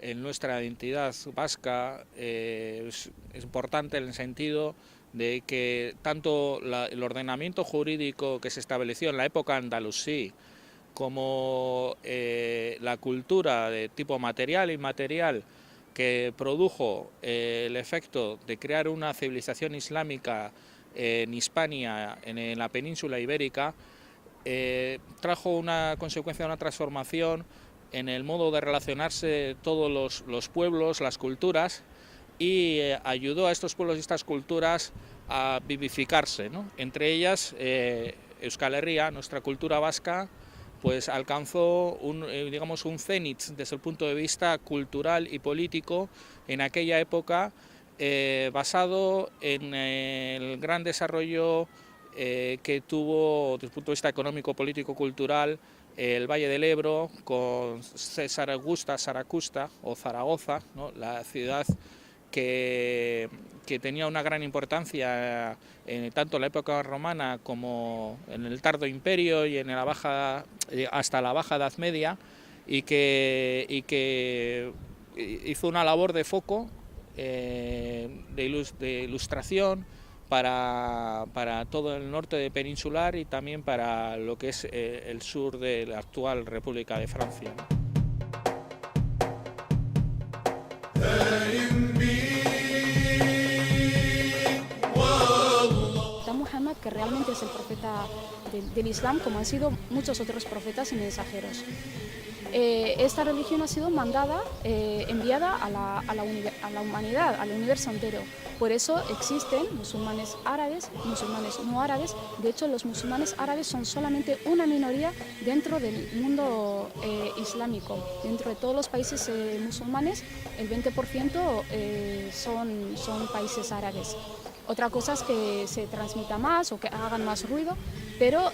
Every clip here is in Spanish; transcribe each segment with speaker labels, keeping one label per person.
Speaker 1: en nuestra identidad vasca es importante en el sentido de que tanto el ordenamiento jurídico que se estableció en la época andalusí como la cultura de tipo material e inmaterial que produjo el efecto de crear una civilización islámica en Hispania, en la península ibérica, trajo una consecuencia, una transformación en el modo de relacionarse de todos los pueblos, las culturas, y ayudó a estos pueblos y estas culturas a vivificarse, ¿no? Entre ellas, Euskal Herria, nuestra cultura vasca, pues alcanzó digamos un cenit desde el punto de vista cultural y político en aquella época, basado en el gran desarrollo que tuvo desde el punto de vista económico, político, cultural, el Valle del Ebro, con Saracusta o Zaragoza, ¿no? La ciudad que tenía una gran importancia tanto en la época romana como en el Tardo Imperio y en la hasta la Baja Edad Media, y que hizo una labor de foco, de ilustración para todo el norte de peninsular y también para lo que es el sur de la actual República de Francia.
Speaker 2: Muhammad, que realmente es el profeta del Islam, como han sido muchos otros profetas y mensajeros. Esta religión ha sido mandada, enviada a la humanidad, al universo entero. Por eso existen musulmanes árabes, musulmanes no árabes. De hecho, los musulmanes árabes son solamente una minoría dentro del mundo islámico. Dentro de todos los países musulmanes, el 20% son países árabes. Otra cosa es que se transmita más o que hagan más ruido, pero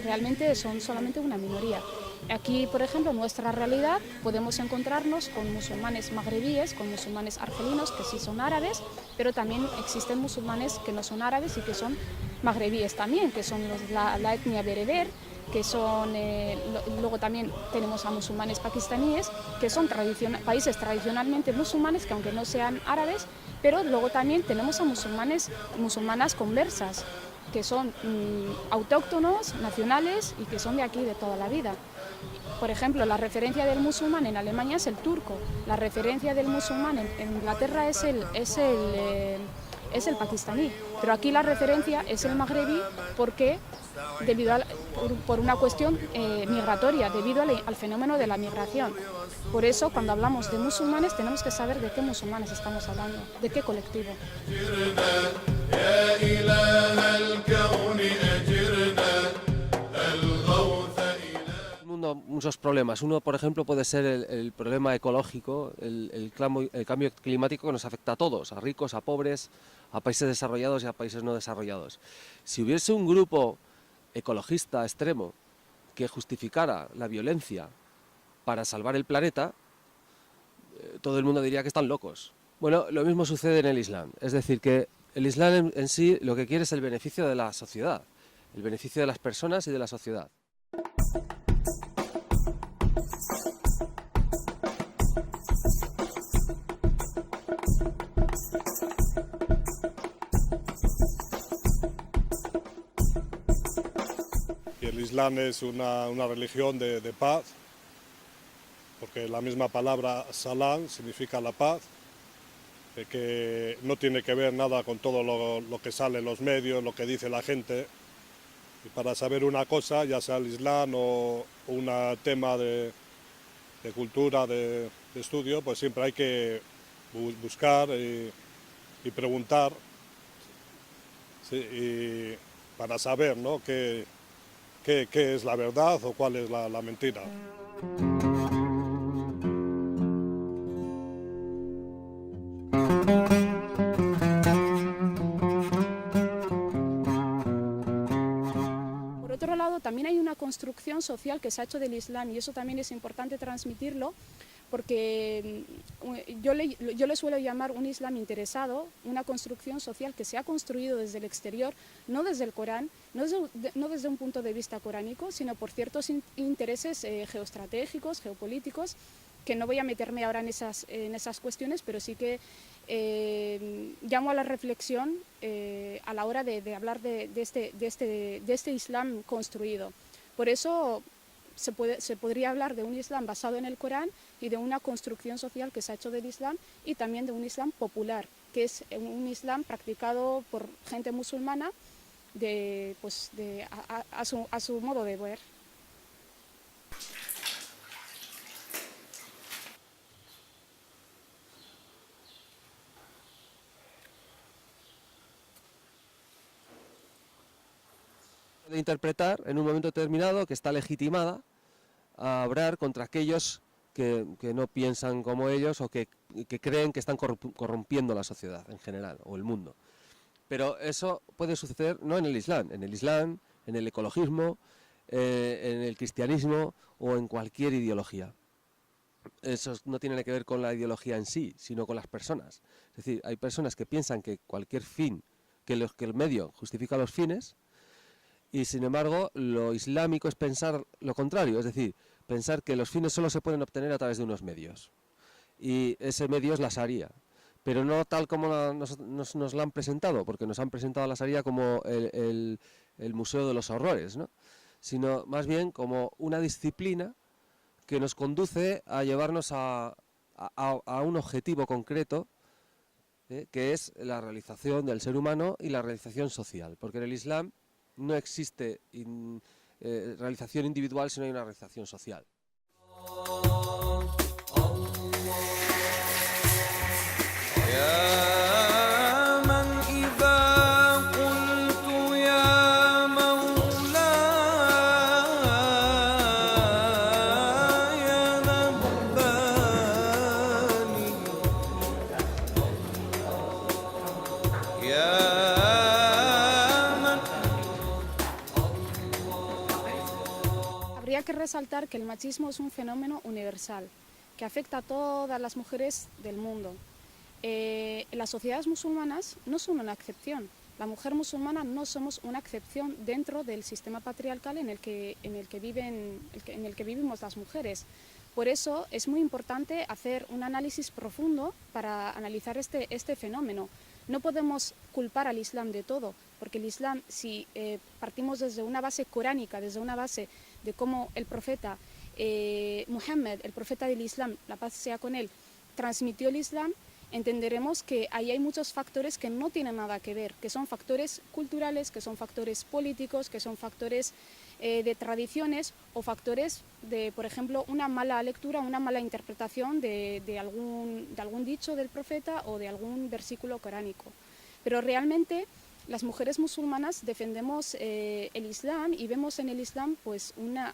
Speaker 2: realmente son solamente una minoría. Aquí, por ejemplo, en nuestra realidad podemos encontrarnos con musulmanes magrebíes, con musulmanes argelinos, que sí son árabes, pero también existen musulmanes que no son árabes y que son magrebíes también, que son la etnia bereber, que son, luego también tenemos a musulmanes pakistaníes, que son países tradicionalmente musulmanes, que aunque no sean árabes, pero luego también tenemos a musulmanas conversas, que son autóctonos, nacionales y que son de aquí de toda la vida. Por ejemplo, la referencia del musulmán en Alemania es el turco, la referencia del musulmán en Inglaterra es el pakistaní, pero aquí la referencia es el magrebí porque por una cuestión migratoria, debido al fenómeno de la migración. Por eso, cuando hablamos de musulmanes, tenemos que saber de qué musulmanes estamos hablando, de qué colectivo.
Speaker 3: Muchos problemas. Uno, por ejemplo, puede ser el problema ecológico, el cambio climático que nos afecta a todos, a ricos, a pobres, a países desarrollados y a países no desarrollados. Si hubiese un grupo ecologista extremo que justificara la violencia para salvar el planeta, todo el mundo diría que están locos. Bueno, lo mismo sucede en el Islam. Es decir, que el Islam en sí lo que quiere es el beneficio de la sociedad, el beneficio de las personas y de la sociedad.
Speaker 4: Y el Islam es una religión de paz, porque la misma palabra salam significa la paz, que no tiene que ver nada con todo lo que sale en los medios, lo que dice la gente. Y para saber una cosa, ya sea el Islam o un tema de cultura, de estudio, pues siempre hay que buscar y preguntar, ¿sí? Y para saber, ¿no?, qué es la verdad o cuál es la mentira.
Speaker 2: Por otro lado, también hay una construcción social que se ha hecho del Islam y eso también es importante transmitirlo, porque yo le suelo llamar un Islam interesado, una construcción social que se ha construido desde el exterior, no desde el Corán, no desde un punto de vista coránico, sino por ciertos intereses geoestratégicos, geopolíticos, que no voy a meterme ahora en esas cuestiones, pero sí que llamo a la reflexión a la hora de hablar de este Islam construido. Por eso se podría hablar de un Islam basado en el Corán y de una construcción social que se ha hecho del Islam, y también de un Islam popular, que es un Islam practicado por gente musulmana a su modo de ver.
Speaker 3: De interpretar en un momento determinado que está legitimada a obrar contra aquellos que no piensan como ellos o que creen que están corrompiendo la sociedad en general o el mundo. Pero eso puede suceder no en el Islam, en el ecologismo, en el cristianismo o en cualquier ideología. Eso no tiene nada que ver con la ideología en sí, sino con las personas. Es decir, hay personas que piensan que cualquier fin, que el medio justifica los fines, y sin embargo lo islámico es pensar lo contrario, es decir, pensar que los fines solo se pueden obtener a través de unos medios. Y ese medio es la Sharia, pero no tal como nos la han presentado, porque nos han presentado la Sharia como el museo de los horrores, ¿no? Sino más bien como una disciplina que nos conduce a llevarnos a un objetivo concreto, que es la realización del ser humano y la realización social, porque en el Islam no existe realización individual, sino hay una realización social.
Speaker 2: Habría que resaltar que el machismo es un fenómeno universal, que afecta a todas las mujeres del mundo. Las sociedades musulmanas no son una excepción. La mujer musulmana no somos una excepción dentro del sistema patriarcal en el que vivimos las mujeres. Por eso es muy importante hacer un análisis profundo para analizar este fenómeno. No podemos culpar al Islam de todo, porque el Islam, si partimos desde una base coránica, desde una base de cómo el profeta Muhammad, el profeta del Islam, la paz sea con él, transmitió el Islam, entenderemos que ahí hay muchos factores que no tienen nada que ver, que son factores culturales, que son factores políticos, que son factores de tradiciones o factores de, por ejemplo, una mala lectura, una mala interpretación de algún dicho del profeta o de algún versículo coránico. Pero realmente las mujeres musulmanas defendemos el Islam y vemos en el Islam pues una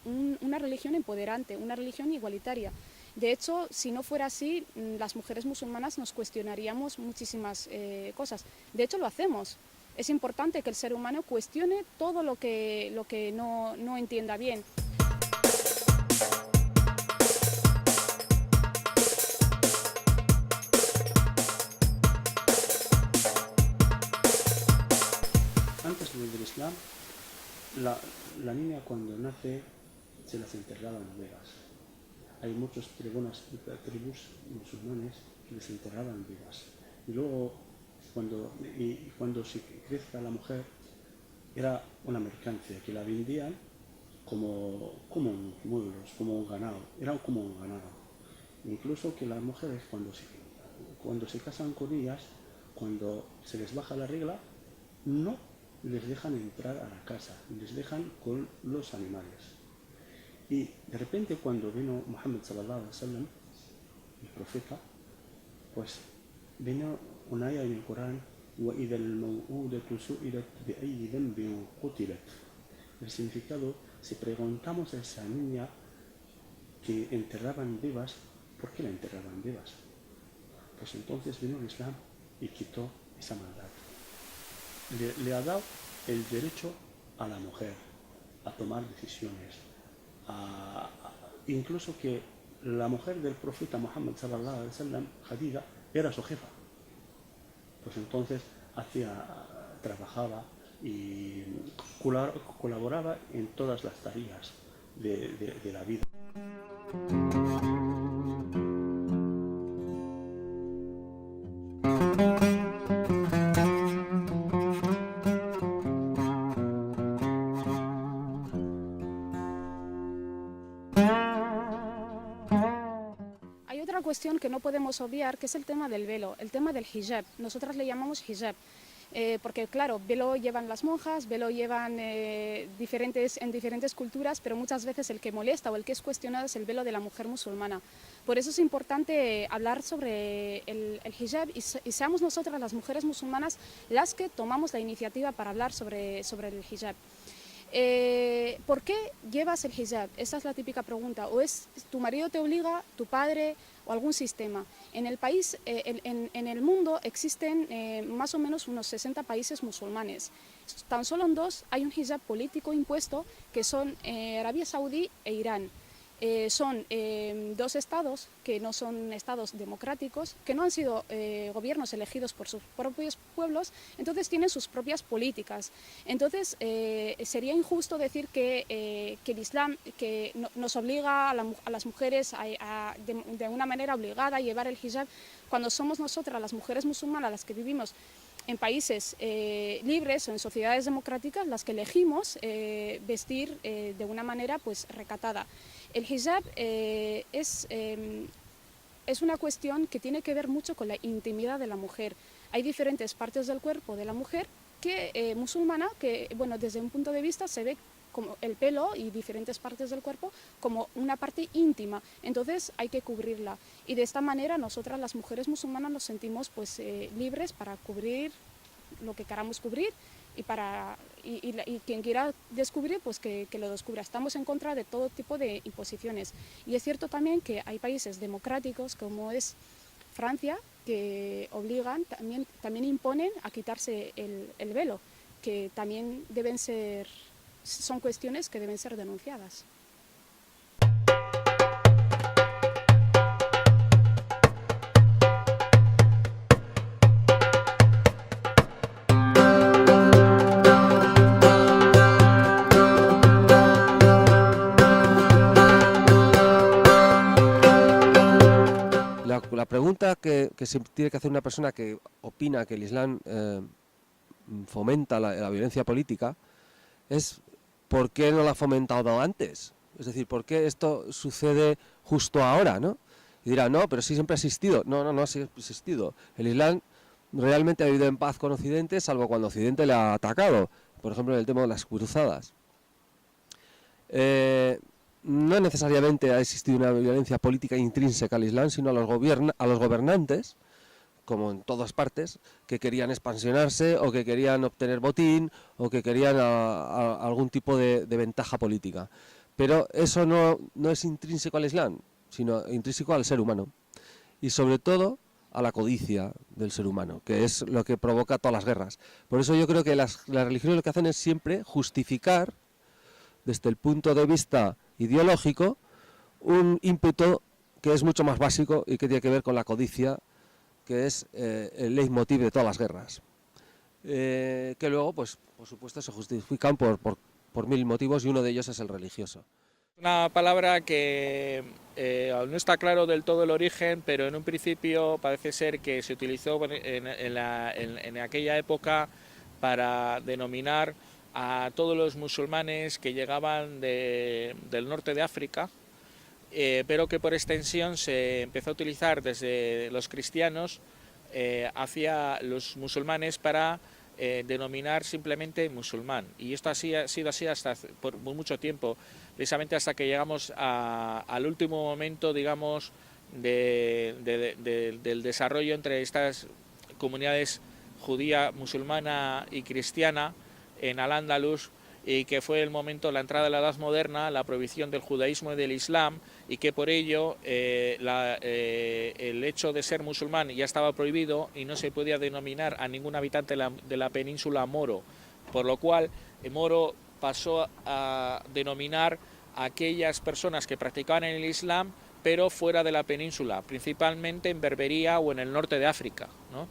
Speaker 2: religión empoderante, una religión igualitaria. De hecho, si no fuera así, las mujeres musulmanas nos cuestionaríamos muchísimas cosas. De hecho, lo hacemos. Es importante que el ser humano cuestione todo lo que no entienda bien.
Speaker 5: Antes del Islam, la niña cuando nace se las enterraba en vivas. Hay muchas tribus musulmanes que les enterraban vivas. Y luego, cuando se crezca la mujer, era una mercancía que la vendían como muebles, como un ganado. Era como un ganado. Incluso que las mujeres, cuando se casan con ellas, cuando se les baja la regla, no les dejan entrar a la casa, les dejan con los animales. Y de repente cuando vino Muhammad sallallahu alaihi wasallam, el profeta, pues vino una aya en el Corán: وَإِذَا الْمَوْءُودَةُ سُئِلَتْ بِأَيِّ ذَنْبٍ قُتِلَتْ. El significado, si preguntamos a esa niña que enterraban vivas, ¿por qué la enterraban vivas? Pues entonces vino el Islam y quitó esa maldad. Le ha dado el derecho a la mujer a tomar decisiones, incluso que la mujer del profeta Muhammad sallallahu alaihi wasallam, Khadija, era su jefa. Pues entonces trabajaba y colaboraba en todas las tareas de la vida.
Speaker 2: otra cuestión que no podemos obviar, que es el tema del velo, el tema del hijab. Nosotras le llamamos hijab. Porque claro, velo llevan las monjas, velo llevan en diferentes culturas, pero muchas veces el que molesta o el que es cuestionado es el velo de la mujer musulmana. Por eso es importante hablar sobre el hijab y seamos nosotras las mujeres musulmanas las que tomamos la iniciativa para hablar sobre el hijab. ¿Por qué llevas el hijab? Esa es la típica pregunta. ¿O es tu marido te obliga, tu padre o algún sistema? En el país, en el mundo existen más o menos unos 60 países musulmanes. Tan solo en 2 hay un hijab político impuesto, que son Arabia Saudí e Irán. Son 2 estados que no son estados democráticos, que no han sido gobiernos elegidos por sus propios pueblos, entonces tienen sus propias políticas. Entonces sería injusto decir que el Islam que nos obliga a las mujeres de una manera obligada a llevar el hijab, cuando somos nosotras las mujeres musulmanas las que vivimos en países libres o en sociedades democráticas las que elegimos vestir de una manera pues recatada. El hijab es una cuestión que tiene que ver mucho con la intimidad de la mujer. Hay diferentes partes del cuerpo de la mujer que musulmana que, bueno, desde un punto de vista se ve como el pelo y diferentes partes del cuerpo como una parte íntima, entonces hay que cubrirla. Y de esta manera nosotras las mujeres musulmanas nos sentimos pues libres para cubrir lo que queramos cubrir y quien quiera descubrir, pues que lo descubra. Estamos en contra de todo tipo de imposiciones. Y es cierto también que hay países democráticos, como es Francia, que obligan, también imponen a quitarse el velo, que también son cuestiones que deben ser denunciadas.
Speaker 3: La pregunta que se tiene que hacer una persona que opina que el Islam fomenta la violencia política es ¿por qué no la ha fomentado antes? Es decir, ¿por qué esto sucede justo ahora, ¿no? Y dirá, no, pero sí siempre ha existido. No ha existido. El Islam realmente ha vivido en paz con Occidente, salvo cuando Occidente le ha atacado, por ejemplo en el tema de las cruzadas. No necesariamente ha existido una violencia política intrínseca al Islam, sino a los gobernantes, como en todas partes, que querían expansionarse o que querían obtener botín o que querían algún tipo de ventaja política. Pero eso no es intrínseco al Islam, sino intrínseco al ser humano y sobre todo a la codicia del ser humano, que es lo que provoca todas las guerras. Por eso yo creo que las religiones lo que hacen es siempre justificar desde el punto de vista ideológico un ímpetu que es mucho más básico y que tiene que ver con la codicia, que es el leitmotiv de todas las guerras, que luego, pues, por supuesto, se justifican por mil motivos y uno de ellos es el religioso.
Speaker 1: Una palabra que no está claro del todo el origen, pero en un principio parece ser que se utilizó en aquella época para denominar a todos los musulmanes que llegaban del norte de África, pero que por extensión se empezó a utilizar desde los cristianos hacia los musulmanes para denominar simplemente musulmán. Y esto ha sido así por mucho tiempo, precisamente hasta que llegamos al último momento, digamos, del desarrollo entre estas comunidades judía, musulmana y cristiana en Al-Ándalus, y que fue el momento de la entrada de la Edad Moderna, la prohibición del judaísmo y del islam, y que por ello el hecho de ser musulmán ya estaba prohibido y no se podía denominar a ningún habitante de la península moro, por lo cual moro pasó a denominar a aquellas personas que practicaban el islam pero fuera de la península, principalmente en Berbería o en el norte de África, ¿no?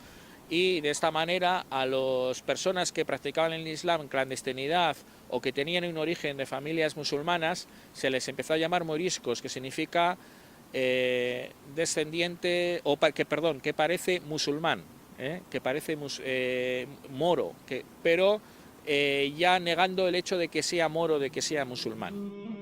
Speaker 1: Y de esta manera a las personas que practicaban el Islam en clandestinidad o que tenían un origen de familias musulmanas se les empezó a llamar moriscos, que significa descendiente, que parece musulmán, que parece moro, pero ya negando el hecho de que sea moro, de que sea musulmán.